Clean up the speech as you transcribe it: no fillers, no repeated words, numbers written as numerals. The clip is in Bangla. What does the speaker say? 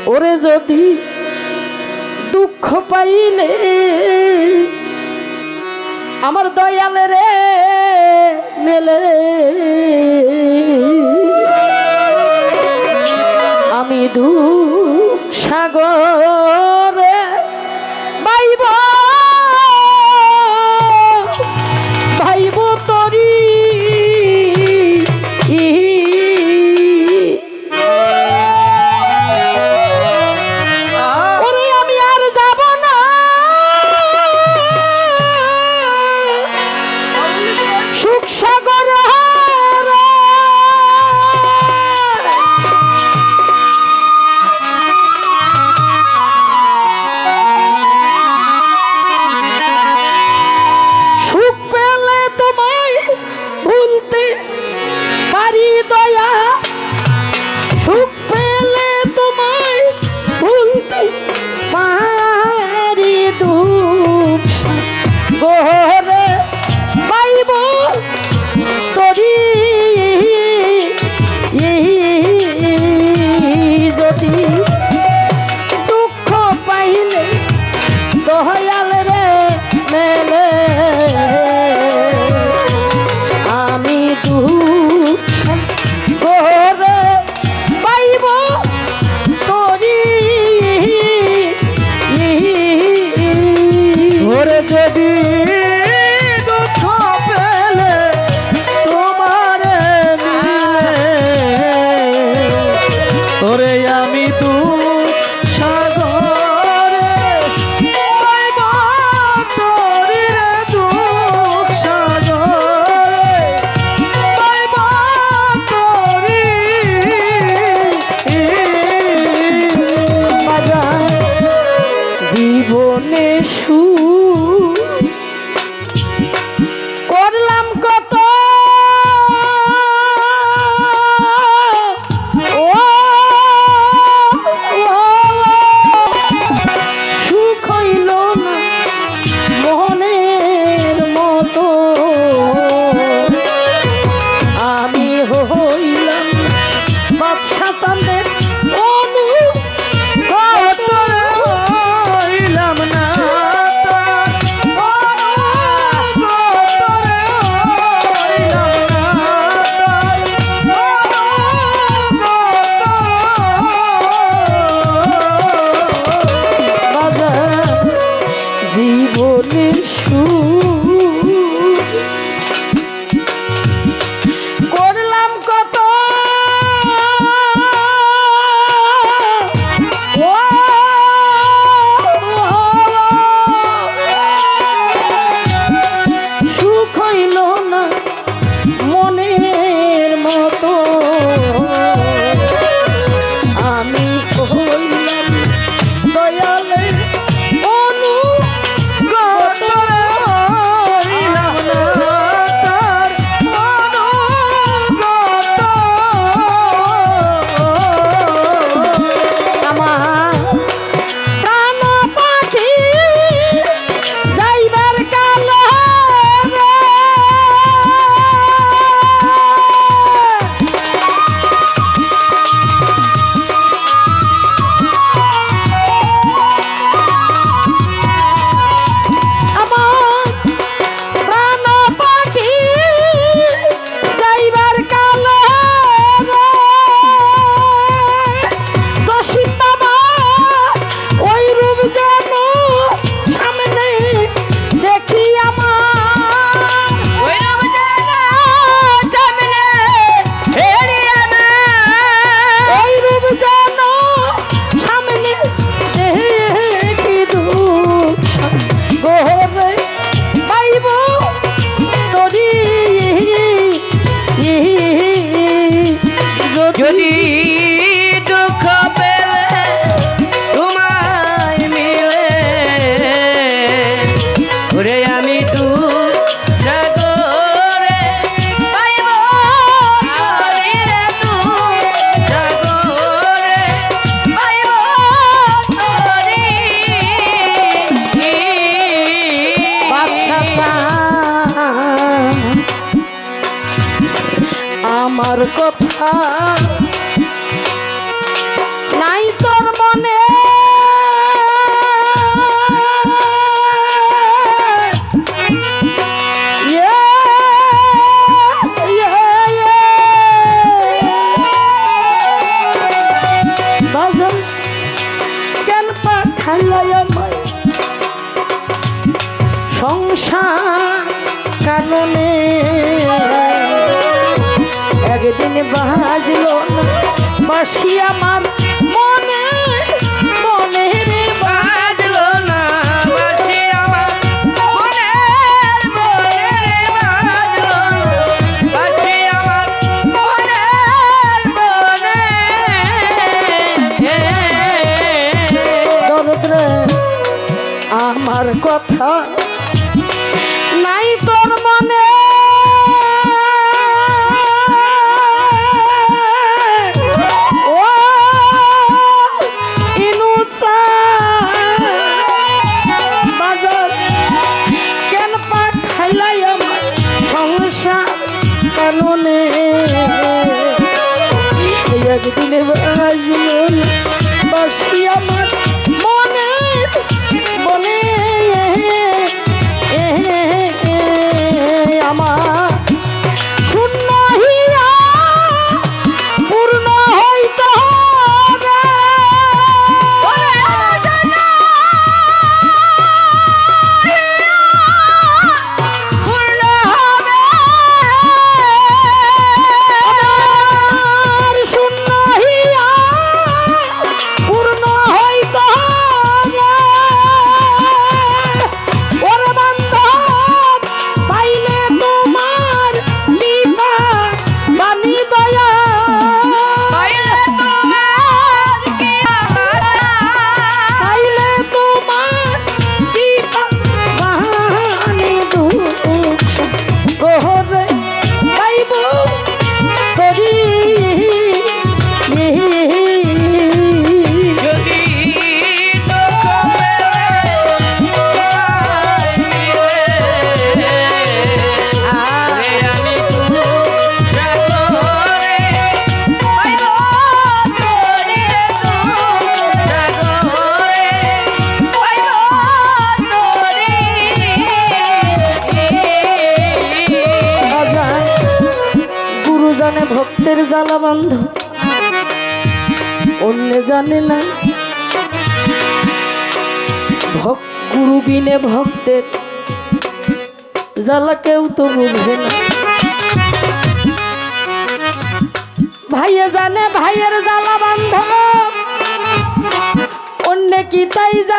ওরে যদি দুঃখ পাইলে আমার দয়ালে রে মেলে আমি দুঃখ সাগরে বাইব ভাইব তরি যদি দুঃখ পেলে তোমায় মিলে ওরে আমি সাগরে পাইব তরিরে সাগরে পাইব তরি আমার কথা নাই তোর মনে বাজান কেন পাঠাইলাই আমায় সংসার কারণে একদিন বাজলো না বাসি আমার মনে মনে রে বাজলো না বাঁশি আমার মনের মনে বাজলো না বাঁশি আমার মনের মনে দরদ রে আমার কথা নাই তোর মনে ও ইনুসা বাজার কেন পাঠাইলাই আমার সংসার কারণে একদিনে বাজল বাসি আমার মনে বলে আমার শূন্য হিয়া পূর্ণ হইতে হবে পূর্ণ হবে আমার শূন্য হিয়া পূর্ণ হইতে হবে ওরে বান্ধব পাইলে তোমার বিপা বানি দয়া পাইলে তোমার কি পাইলে তোমার বিপা বানি দুঃখ গোহরে গাইব করি যদি তো কবে আমি সাগরে পাইব তোরে সাগরে পাইব তোরে বাজার গুরু জানে ভক্তের জ্বালা বান্ধ অন্য জানে না গুরু বিনে ভক্তের জ্বালা কেউ তো বুঝবে না ভাইয়ে জানে ভাইয়ের জ্বালা বান্ধ অন্য কি তাই জানে